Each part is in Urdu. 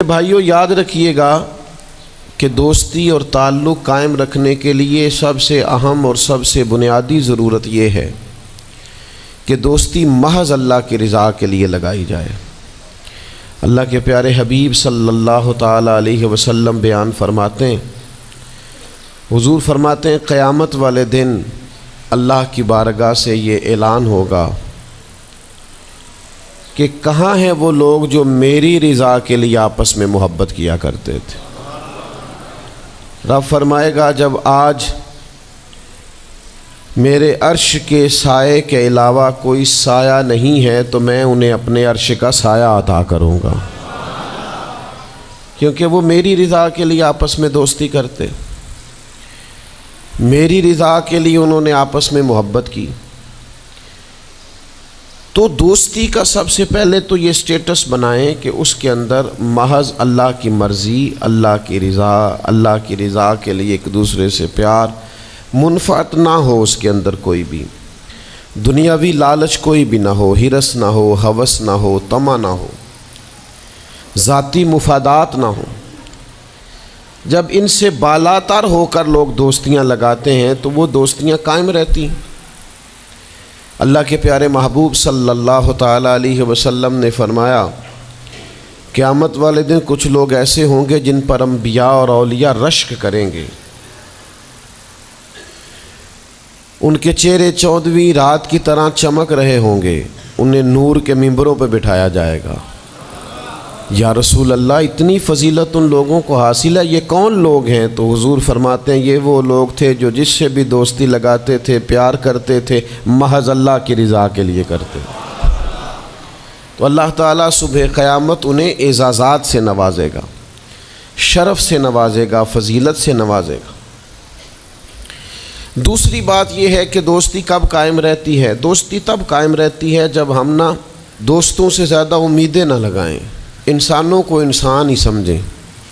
بھائیوں یاد رکھیے گا کہ دوستی اور تعلق قائم رکھنے کے لیے سب سے اہم اور سب سے بنیادی ضرورت یہ ہے کہ دوستی محض اللہ کی رضا کے لیے لگائی جائے۔ اللہ کے پیارے حبیب صلی اللہ تعالیٰ علیہ وسلم بیان فرماتے ہیں، حضور فرماتے ہیں قیامت والے دن اللہ کی بارگاہ سے یہ اعلان ہوگا کہ کہاں ہیں وہ لوگ جو میری رضا کے لیے آپس میں محبت کیا کرتے تھے۔ رب فرمائے گا جب آج میرے عرش کے سائے کے علاوہ کوئی سایہ نہیں ہے تو میں انہیں اپنے عرش کا سایہ عطا کروں گا، کیونکہ وہ میری رضا کے لیے آپس میں دوستی کرتے، میری رضا کے لیے انہوں نے آپس میں محبت کی۔ تو دوستی کا سب سے پہلے تو یہ سٹیٹس بنائیں کہ اس کے اندر محض اللہ کی مرضی، اللہ کی رضا کے لیے ایک دوسرے سے پیار، منفعت نہ ہو اس کے اندر کوئی بھی، دنیاوی لالچ کوئی بھی نہ ہو، ہرس نہ ہو، ہوس نہ ہو، طمع نہ ہو، ذاتی مفادات نہ ہو۔ جب ان سے بالاتر ہو کر لوگ دوستیاں لگاتے ہیں تو وہ دوستیاں قائم رہتی ہیں۔ اللہ کے پیارے محبوب صلی اللہ تعالیٰ علیہ وسلم نے فرمایا قیامت والے دن کچھ لوگ ایسے ہوں گے جن پر انبیاء اور اولیاء رشک کریں گے، ان کے چہرے 14ویں رات کی طرح چمک رہے ہوں گے، انہیں نور کے ممبروں پہ بٹھایا جائے گا۔ یا رسول اللہ اتنی فضیلت ان لوگوں کو حاصل ہے، یہ کون لوگ ہیں؟ تو حضور فرماتے ہیں یہ وہ لوگ تھے جو جس سے بھی دوستی لگاتے تھے، پیار کرتے تھے، محض اللہ کی رضا کے لیے کرتے۔ تو اللہ تعالیٰ صبح قیامت انہیں اعزازات سے نوازے گا، شرف سے نوازے گا، فضیلت سے نوازے گا۔ دوسری بات یہ ہے کہ دوستی کب قائم رہتی ہے؟ دوستی تب قائم رہتی ہے جب ہم دوستوں سے زیادہ امیدیں نہ لگائیں، انسانوں کو انسان ہی سمجھیں،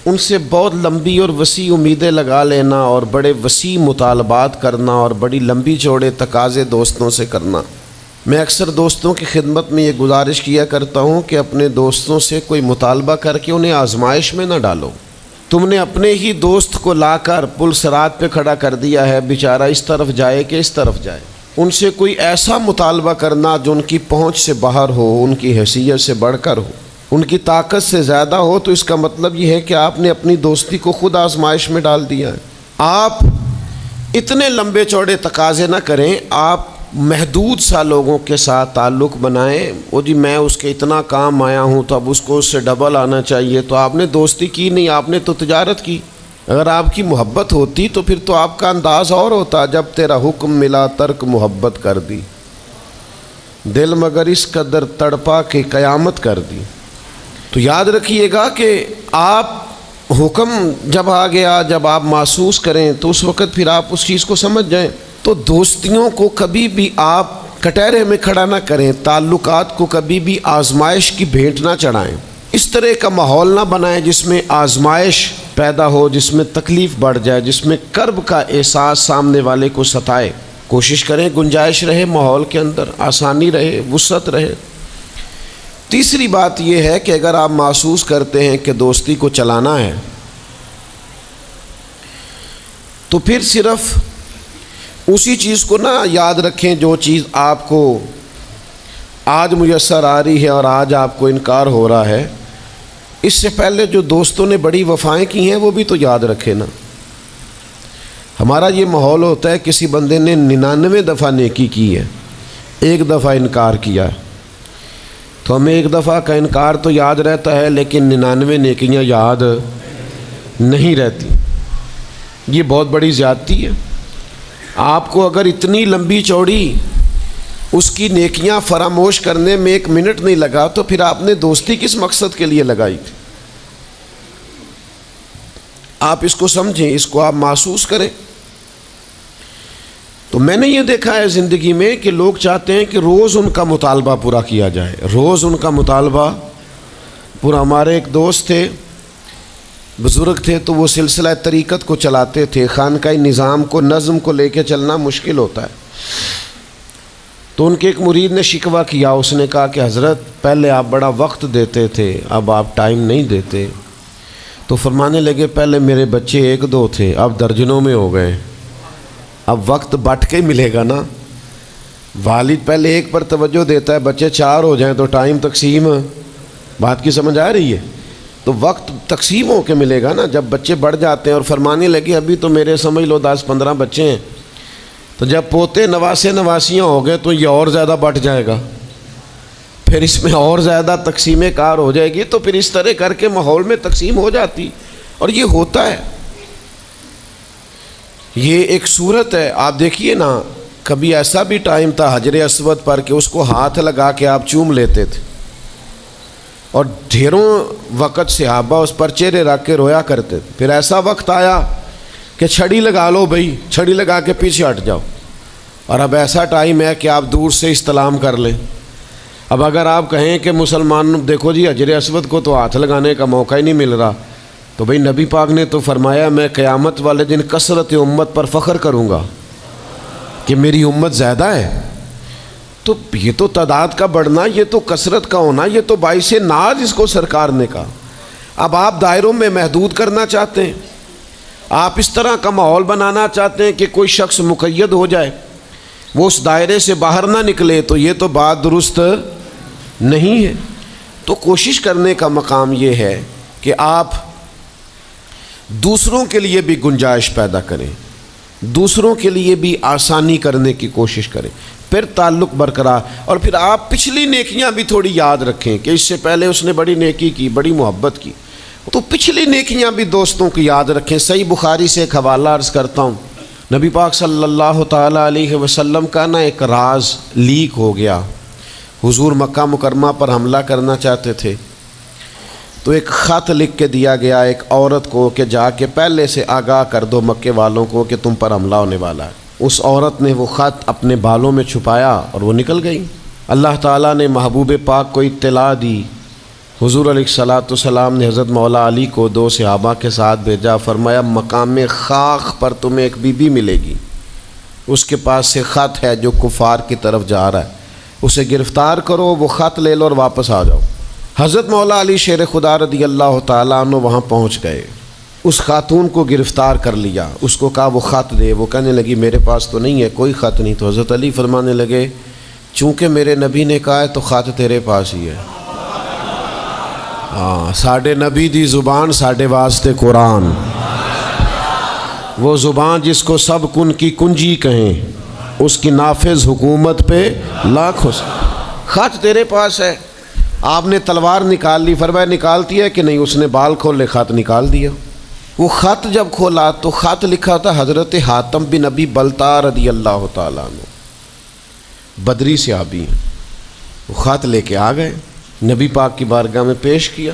ان سے بہت لمبی اور وسیع امیدیں لگا لینا اور بڑے وسیع مطالبات کرنا اور بڑی لمبی چوڑے تقاضے دوستوں سے کرنا۔ میں اکثر دوستوں کی خدمت میں یہ گزارش کیا کرتا ہوں کہ اپنے دوستوں سے کوئی مطالبہ کر کے انہیں آزمائش میں نہ ڈالو۔ تم نے اپنے ہی دوست کو لا کر پل صراط پہ کھڑا کر دیا ہے، بیچارہ اس طرف جائے کہ اس طرف جائے۔ ان سے کوئی ایسا مطالبہ کرنا جو ان کی پہنچ سے باہر ہو، ان کی حیثیت سے بڑھ کر ہو، ان کی طاقت سے زیادہ ہو، تو اس کا مطلب یہ ہے کہ آپ نے اپنی دوستی کو خود آزمائش میں ڈال دیا ہے۔ آپ اتنے لمبے چوڑے تقاضے نہ کریں، آپ محدود سا لوگوں کے ساتھ تعلق بنائیں۔ وہ جی میں اس کے اتنا کام آیا ہوں تو اب اس کو اس سے ڈبل آنا چاہیے، تو آپ نے دوستی کی نہیں، آپ نے تو تجارت کی۔ اگر آپ کی محبت ہوتی تو پھر تو آپ کا انداز اور ہوتا، جب تیرا حکم ملا ترک محبت کر دی، دل مگر اس قدر تڑپا کہ قیامت کر دی۔ تو یاد رکھیے گا کہ آپ حکم جب آ گیا، جب آپ محسوس کریں تو اس وقت پھر آپ اس چیز کو سمجھ جائیں۔ تو دوستیوں کو کبھی بھی آپ کٹہرے میں کھڑا نہ کریں، تعلقات کو کبھی بھی آزمائش کی بھیٹ نہ چڑھائیں، اس طرح کا ماحول نہ بنائیں جس میں آزمائش پیدا ہو، جس میں تکلیف بڑھ جائے، جس میں کرب کا احساس سامنے والے کو ستائے۔ کوشش کریں گنجائش رہے ماحول کے اندر، آسانی رہے، وسعت رہے۔ تیسری بات یہ ہے کہ اگر آپ محسوس کرتے ہیں کہ دوستی کو چلانا ہے تو پھر صرف اسی چیز کو نہ یاد رکھیں جو چیز آپ کو آج میسر آ رہی ہے اور آج آپ کو انکار ہو رہا ہے، اس سے پہلے جو دوستوں نے بڑی وفائیں کی ہیں وہ بھی تو یاد رکھیں نا۔ ہمارا یہ ماحول ہوتا ہے کسی بندے نے 99 دفعہ نیکی کی ہے، ایک دفعہ انکار کیا ہے، تو ہمیں ایک دفعہ کا انکار تو یاد رہتا ہے لیکن 99 نیکیاں یاد نہیں رہتی۔ یہ بہت بڑی زیادتی ہے۔ آپ کو اگر اتنی لمبی چوڑی اس کی نیکیاں فراموش کرنے میں 1 منٹ نہیں لگا تو پھر آپ نے دوستی کس مقصد کے لیے لگائی تھی؟ آپ اس کو سمجھیں، اس کو آپ محسوس کریں۔ تو میں نے یہ دیکھا ہے زندگی میں کہ لوگ چاہتے ہیں کہ روز ان کا مطالبہ پورا کیا جائے، روز ان کا مطالبہ پورا۔ ہمارے ایک دوست تھے، بزرگ تھے، تو وہ سلسلہ طریقت کو چلاتے تھے، خانقاہی نظام کو، نظم کو لے کے چلنا مشکل ہوتا ہے۔ تو ان کے ایک مرید نے شکوہ کیا، اس نے کہا کہ حضرت پہلے آپ بڑا وقت دیتے تھے، اب آپ ٹائم نہیں دیتے، تو فرمانے لگے پہلے میرے بچے 1-2 تھے، اب درجنوں میں ہو گئے، اب وقت بٹ کے ملے گا نا۔ والد پہلے ایک پر توجہ دیتا ہے، بچے 4 ہو جائیں تو ٹائم تقسیم، بات کی سمجھ آ رہی ہے؟ تو وقت تقسیم ہو کے ملے گا نا جب بچے بڑھ جاتے ہیں۔ اور فرمانے لگے ابھی تو میرے سمجھ لو 10-15 بچے ہیں، تو جب پوتے نواسے نواسیاں ہو گئے تو یہ اور زیادہ بٹ جائے گا، پھر اس میں اور زیادہ تقسیم کار ہو جائے گی، تو پھر اس طرح کر کے ماحول میں تقسیم ہو جاتی، اور یہ ہوتا ہے۔ یہ ایک صورت ہے، آپ دیکھیے نا، کبھی ایسا بھی ٹائم تھا حجر اسود پر کہ اس کو ہاتھ لگا کے آپ چوم لیتے تھے، اور ڈھیروں وقت صحابہ اس پر چہرے رکھ کے رویا کرتے تھے۔ پھر ایسا وقت آیا کہ چھڑی لگا لو بھائی، چھڑی لگا کے پیچھے ہٹ جاؤ، اور اب ایسا ٹائم ہے کہ آپ دور سے استلام کر لیں۔ اب اگر آپ کہیں کہ مسلمان دیکھو جی حجر اسود کو تو ہاتھ لگانے کا موقع ہی نہیں مل رہا، تو بھئی نبی پاک نے تو فرمایا میں قیامت والے دن کثرت امت پر فخر کروں گا کہ میری امت زیادہ ہے۔ تو یہ تو تعداد کا بڑھنا، یہ تو کثرت کا ہونا، یہ تو باعث ناز اس کو سرکار نے کہا۔ اب آپ دائروں میں محدود کرنا چاہتے ہیں، آپ اس طرح کا ماحول بنانا چاہتے ہیں کہ کوئی شخص مقید ہو جائے، وہ اس دائرے سے باہر نہ نکلے، تو یہ تو بات درست نہیں ہے۔ تو کوشش کرنے کا مقام یہ ہے کہ آپ دوسروں کے لیے بھی گنجائش پیدا کریں، دوسروں کے لیے بھی آسانی کرنے کی کوشش کریں، پھر تعلق برقرار۔ اور پھر آپ پچھلی نیکیاں بھی تھوڑی یاد رکھیں کہ اس سے پہلے اس نے بڑی نیکی کی، بڑی محبت کی، تو پچھلی نیکیاں بھی دوستوں کی یاد رکھیں۔ صحیح بخاری سے ایک حوالہ عرض کرتا ہوں، نبی پاک صلی اللہ تعالیٰ علیہ وسلم کا نا ایک راز لیک ہو گیا۔ حضور مکہ مکرمہ پر حملہ کرنا چاہتے تھے، تو ایک خط لکھ کے دیا گیا ایک عورت کو کہ جا کے پہلے سے آگاہ کر دو مکے والوں کو کہ تم پر حملہ ہونے والا ہے۔ اس عورت نے وہ خط اپنے بالوں میں چھپایا اور وہ نکل گئی۔ اللہ تعالیٰ نے محبوب پاک کو اطلاع دی، حضور علیہ الصلاۃ والسلام نے حضرت مولا علی کو 2 صحابہ کے ساتھ بھیجا، فرمایا مقام خاک پر تمہیں ایک بی بی ملے گی، اس کے پاس سے خط ہے جو کفار کی طرف جا رہا ہے، اسے گرفتار کرو، وہ خط لے لو اور واپس آ جاؤ۔ حضرت مولا علی شیر خدا رضی اللہ تعالیٰ عنہ وہاں پہنچ گئے، اس خاتون کو گرفتار کر لیا، اس کو کہا وہ خط دے، وہ کہنے لگی میرے پاس تو نہیں ہے، کوئی خط نہیں۔ تو حضرت علی فرمانے لگے چونکہ میرے نبی نے کہا ہے تو خط تیرے پاس ہی ہے۔ ہاں، ساڈے نبی دی زبان ساڈے واسطے قرآن، وہ زبان جس کو سب کن کی کنجی کہیں، اس کی نافذ حکومت پہ لاکھوں۔ خط تیرے پاس ہے۔ آپ نے تلوار نکال لی، فرمایا نکالتی ہے کہ نہیں؟ اس نے بال کھولے، خط نکال دیا۔ وہ خط جب کھولا تو خط لکھا تھا حضرت حاتم بن ابی بلتع رضی اللہ تعالیٰ عنہ، بدری صحابی ہیں۔ وہ خط لے کے آ گئے، نبی پاک کی بارگاہ میں پیش کیا۔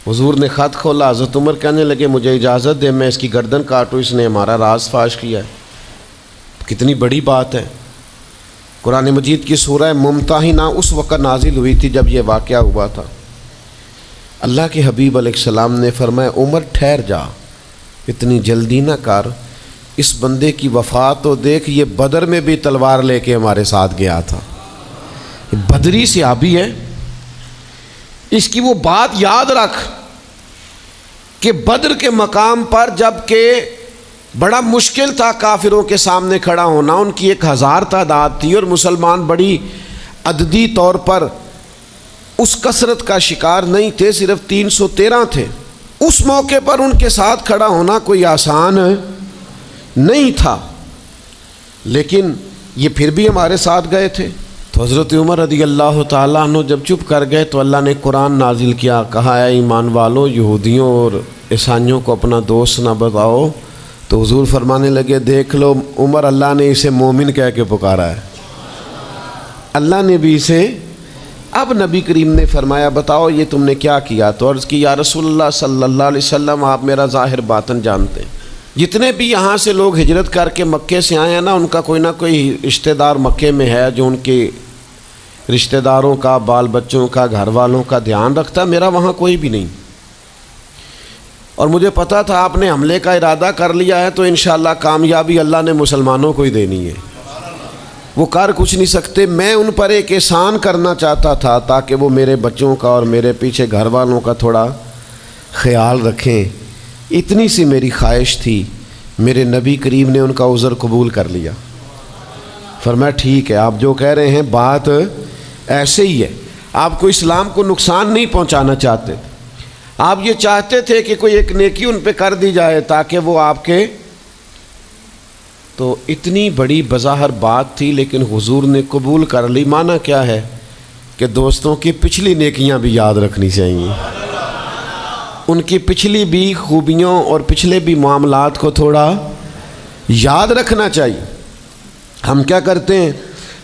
حضور نے خط کھولا، حضرت عمر کہنے لگے مجھے اجازت دے میں اس کی گردن کاٹوں، اس نے ہمارا راز فاش کیا ہے۔ کتنی بڑی بات ہے۔ قرآن مجید کی سورہ ممتحنہ اس وقت نازل ہوئی تھی جب یہ واقعہ ہوا تھا۔ اللہ کے حبیب علیہ السلام نے فرمایا عمر ٹھہر جا، اتنی جلدی نہ کر، اس بندے کی وفات تو دیکھ، یہ بدر میں بھی تلوار لے کے ہمارے ساتھ گیا تھا، بدری صحابی ہے، اس کی وہ بات یاد رکھ کہ بدر کے مقام پر جب کہ بڑا مشکل تھا کافروں کے سامنے کھڑا ہونا، ان کی 1000 تعداد تھی اور مسلمان بڑی عددی طور پر اس کثرت کا شکار نہیں تھے، صرف 313 تھے۔ اس موقع پر ان کے ساتھ کھڑا ہونا کوئی آسان نہیں تھا، لیکن یہ پھر بھی ہمارے ساتھ گئے تھے۔ تو حضرت عمر رضی اللہ تعالیٰ عنہ جب چپ کر گئے تو اللہ نے قرآن نازل کیا، کہا اے ایمان والو یہودیوں اور عیسائیوں کو اپنا دوست نہ بتاؤ۔ تو حضور فرمانے لگے دیکھ لو عمر، اللہ نے اسے مومن کہہ کے پکارا ہے، اللہ نے بھی اسے۔ اب نبی کریم نے فرمایا بتاؤ یہ تم نے کیا کیا؟ تو عرض کی یا رسول اللہ صلی اللہ علیہ وسلم آپ میرا ظاہر باطن جانتے ہیں، جتنے بھی یہاں سے لوگ ہجرت کر کے مکے سے آئے ہیں نا، ان کا کوئی نہ کوئی رشتہ دار مکے میں ہے جو ان کے رشتہ داروں کا، بال بچوں کا، گھر والوں کا دھیان رکھتا، میرا وہاں کوئی بھی نہیں۔ اور مجھے پتا تھا آپ نے حملے کا ارادہ کر لیا ہے تو انشاءاللہ کامیابی اللہ نے مسلمانوں کو ہی دینی ہے، وہ کر کچھ نہیں سکتے۔ میں ان پر ایک احسان کرنا چاہتا تھا تاکہ وہ میرے بچوں کا اور میرے پیچھے گھر والوں کا تھوڑا خیال رکھیں. اتنی سی میری خواہش تھی. میرے نبی کریم نے ان کا عذر قبول کر لیا. فرمایا ٹھیک ہے، آپ جو کہہ رہے ہیں بات ایسے ہی ہے. آپ کو اسلام کو نقصان نہیں پہنچانا چاہتے، آپ یہ چاہتے تھے کہ کوئی ایک نیکی ان پہ کر دی جائے تاکہ وہ آپ کے. تو اتنی بڑی بظاہر بات تھی لیکن حضور نے قبول کر لی. معنی کیا ہے کہ دوستوں کی پچھلی نیکیاں بھی یاد رکھنی چاہیے، ان کی پچھلی بھی خوبیوں اور پچھلے بھی معاملات کو تھوڑا یاد رکھنا چاہیے. ہم کیا کرتے ہیں؟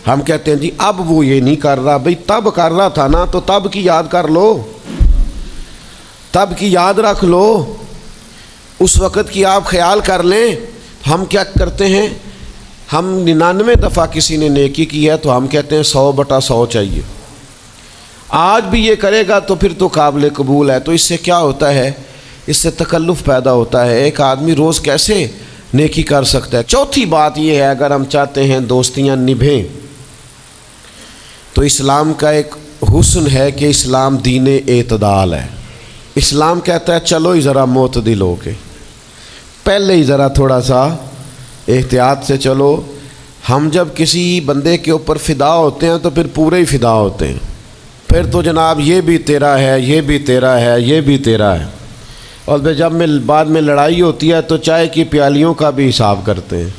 ہم کہتے ہیں جی اب وہ یہ نہیں کر رہا. بھئی تب کر رہا تھا نا، تو تب کی یاد کر لو، تب کی یاد رکھ لو، اس وقت کی آپ خیال کر لیں. ہم کیا کرتے ہیں؟ ہم 99 دفعہ کسی نے نیکی کی ہے تو ہم کہتے ہیں 100/100 چاہیے. آج بھی یہ کرے گا تو پھر تو قابل قبول ہے. تو اس سے کیا ہوتا ہے؟ اس سے تکلف پیدا ہوتا ہے. ایک آدمی روز کیسے نیکی کر سکتا ہے؟ چوتھی بات یہ ہے، اگر ہم چاہتے ہیں دوستیاں نبھیں تو اسلام کا ایک حسن ہے کہ اسلام دین اعتدال ہے. اسلام کہتا ہے چلو ہی ذرا معتدل ہو کے، پہلے ہی ذرا تھوڑا سا احتیاط سے چلو. ہم جب کسی بندے کے اوپر فدا ہوتے ہیں تو پھر پورے ہی فدا ہوتے ہیں. پھر تو جناب یہ بھی تیرا ہے، یہ بھی تیرا ہے، یہ بھی تیرا ہے. اور جب بعد میں لڑائی ہوتی ہے تو چائے کی پیالیوں کا بھی حساب کرتے ہیں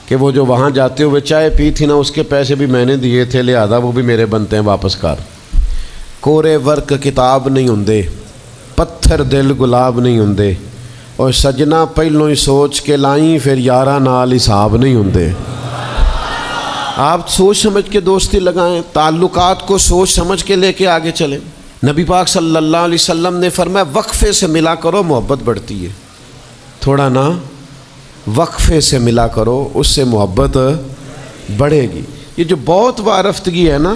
کہ وہ جو وہاں جاتے ہوئے چائے پی تھی نا، اس کے پیسے بھی میں نے دیے تھے، لہذا وہ بھی میرے بنتے ہیں واپس کر. کورے ورک کتاب نہیں ہوندے، پتھر دل گلاب نہیں ہوندے، اور سجنا پہلوں ہی سوچ کے لائیں پھر یاراں نال حساب نہیں ہوندے. آپ سوچ سمجھ کے دوستی لگائیں، تعلقات کو سوچ سمجھ کے لے کے آگے چلیں. نبی پاک صلی اللہ علیہ وسلم نے فرمایا وقفے سے ملا کرو، محبت بڑھتی ہے. تھوڑا نا وقفے سے ملا کرو، اس سے محبت بڑھے گی. یہ جو بہت وارفتگی ہے نا،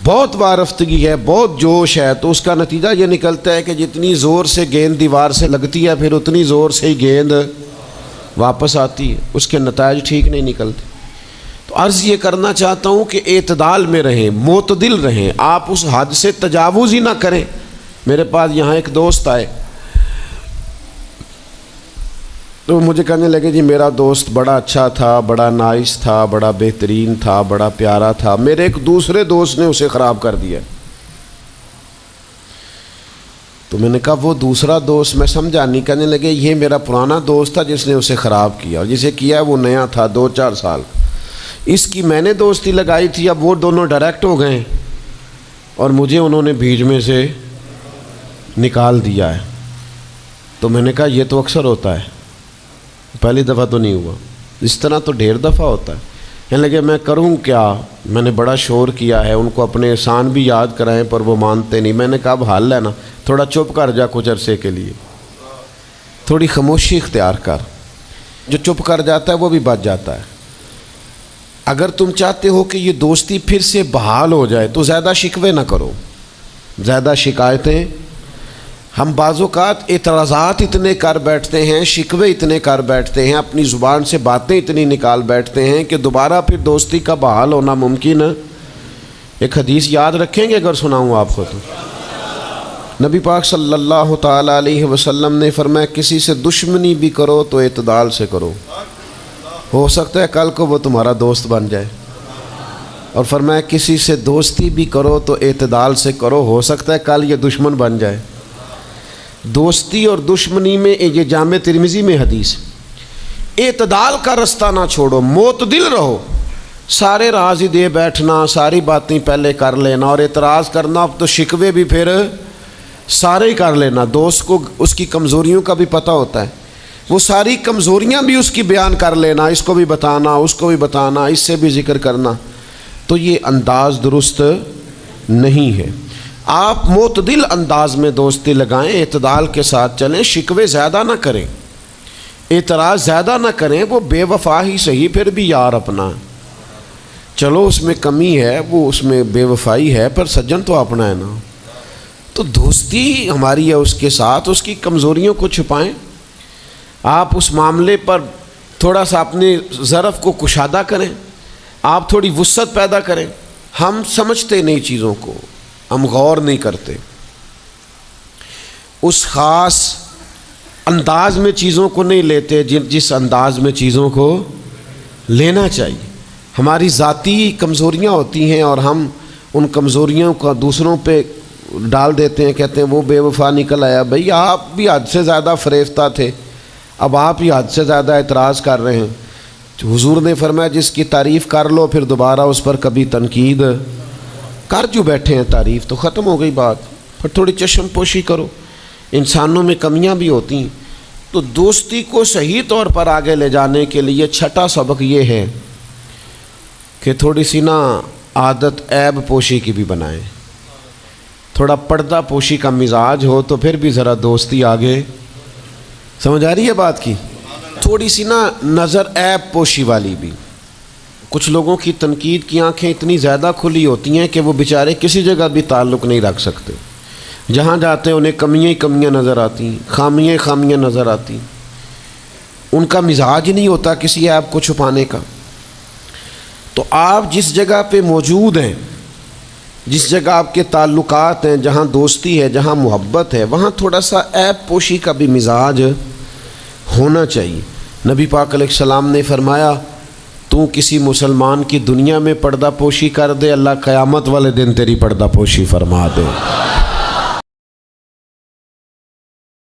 بہت وارفتگی ہے، بہت جوش ہے، تو اس کا نتیجہ یہ نکلتا ہے کہ جتنی زور سے گیند دیوار سے لگتی ہے پھر اتنی زور سے ہی گیند واپس آتی ہے، اس کے نتائج ٹھیک نہیں نکلتے. تو عرض یہ کرنا چاہتا ہوں کہ اعتدال میں رہیں، معتدل رہیں، آپ اس حد سے تجاوز ہی نہ کریں. میرے پاس یہاں ایک دوست آئے تو مجھے کہنے لگے جی میرا دوست بڑا اچھا تھا، بڑا نائس تھا، بڑا بہترین تھا، بڑا پیارا تھا، میرے ایک دوسرے دوست نے اسے خراب کر دیا. تو میں نے کہا وہ دوسرا دوست؟ میں سمجھا نہیں. کہنے لگے یہ میرا پرانا دوست تھا جس نے اسے خراب کیا، اور جسے کیا وہ نیا تھا 2-4 سال. اس کی میں نے دوستی لگائی تھی، اب وہ دونوں ڈائریکٹ ہو گئے اور مجھے انہوں نے بیچ میں سے نکال دیا ہے. تو میں نے کہا یہ تو اکثر ہوتا ہے، پہلی دفعہ تو نہیں ہوا، اس طرح تو ڈھیر دفعہ ہوتا ہے. کہنے لگے میں کروں کیا؟ میں نے بڑا شور کیا ہے، ان کو اپنے احسان بھی یاد کرائیں پر وہ مانتے نہیں. میں نے کہا اب حل ہے نا، تھوڑا چپ کر جا کچھ عرصے کے لیے، تھوڑی خاموشی اختیار کر. جو چپ کر جاتا ہے وہ بھی بچ جاتا ہے. اگر تم چاہتے ہو کہ یہ دوستی پھر سے بحال ہو جائے تو زیادہ شکوے نہ کرو، زیادہ شکایتیں. ہم بعض اوقات اعتراضات اتنے کر بیٹھتے ہیں، شکوے اتنے کر بیٹھتے ہیں، اپنی زبان سے باتیں اتنی نکال بیٹھتے ہیں کہ دوبارہ پھر دوستی کا بحال ہونا ممکن ہے. ایک حدیث یاد رکھیں گے اگر سناؤں آپ کو تو؟ نبی پاک صلی اللہ تعالیٰ علیہ وسلم نے فرمایا کسی سے دشمنی بھی کرو تو اعتدال سے کرو، ہو سکتا ہے کل کو وہ تمہارا دوست بن جائے. اور فرمایا کسی سے دوستی بھی کرو تو اعتدال سے کرو، ہو سکتا ہے کل یہ دشمن بن جائے. دوستی اور دشمنی میں یہ جامع ترمذی میں حدیث، اعتدال کا رستہ نہ چھوڑو، معتدل رہو. سارے راز ہی دے بیٹھنا، ساری باتیں پہلے کر لینا اور اعتراض کرنا، اب تو شکوے بھی پھر سارے ہی کر لینا. دوست کو اس کی کمزوریوں کا بھی پتہ ہوتا ہے، وہ ساری کمزوریاں بھی اس کی بیان کر لینا، اس کو بھی بتانا، اس کو بھی بتانا، اس سے بھی ذکر کرنا. تو یہ انداز درست نہیں ہے. آپ معتدل انداز میں دوستی لگائیں، اعتدال کے ساتھ چلیں، شکوے زیادہ نہ کریں، اعتراض زیادہ نہ کریں. وہ بے وفا ہی صحیح پھر بھی یار اپنا، چلو اس میں کمی ہے، وہ اس میں بے وفائی ہے، پر سجن تو اپنا ہے نا. تو دوستی ہماری ہے اس کے ساتھ، اس کی کمزوریوں کو چھپائیں. آپ اس معاملے پر تھوڑا سا اپنے ظرف کو کشادہ کریں، آپ تھوڑی وسعت پیدا کریں. ہم سمجھتے نہیں چیزوں کو، ہم غور نہیں کرتے. اس خاص انداز میں چیزوں کو نہیں لیتے جس انداز میں چیزوں کو لینا چاہیے۔ ہماری ذاتی کمزوریاں ہوتی ہیں اور ہم ان کمزوریوں کا دوسروں پہ ڈال دیتے ہیں، کہتے ہیں وہ بے وفا نکل آیا۔ بھئی آپ بھی حد سے زیادہ فریفتہ تھے، اب آپ ہی حد سے زیادہ اعتراض کر رہے ہیں۔ حضور نے فرمایا جس کی تعریف کر لو پھر دوبارہ اس پر کبھی تنقید کر جو بیٹھے ہیں، تعریف تو ختم ہو گئی بات، پھر تھوڑی چشم پوشی کرو۔ انسانوں میں کمیاں بھی ہوتی ہیں، تو دوستی کو صحیح طور پر آگے لے جانے کے لیے چھٹا سبق یہ ہے کہ تھوڑی سی نا عادت عیب پوشی کی بھی بنائیں، تھوڑا پردہ پوشی کا مزاج ہو تو پھر بھی ذرا دوستی آگے، سمجھ آ رہی ہے بات کی؟ تھوڑی سی نا نظر عیب پوشی والی بھی۔ کچھ لوگوں کی تنقید کی آنکھیں اتنی زیادہ کھلی ہوتی ہیں کہ وہ بیچارے کسی جگہ بھی تعلق نہیں رکھ سکتے، جہاں جاتے ہیں انہیں کمیاں ہی کمیاں نظر آتی ہیں، خامیاں ہی خامیاں نظر آتی ہیں، ان کا مزاج نہیں ہوتا کسی عیب کو چھپانے کا۔ تو آپ جس جگہ پہ موجود ہیں، جس جگہ آپ کے تعلقات ہیں، جہاں دوستی ہے، جہاں محبت ہے، وہاں تھوڑا سا عیب پوشی کا بھی مزاج ہونا چاہیے۔ نبی پاک علیہ السلام نے فرمایا تو کسی مسلمان کی دنیا میں پردہ پوشی کر دے، اللہ قیامت والے دن تیری پردہ پوشی فرما دے۔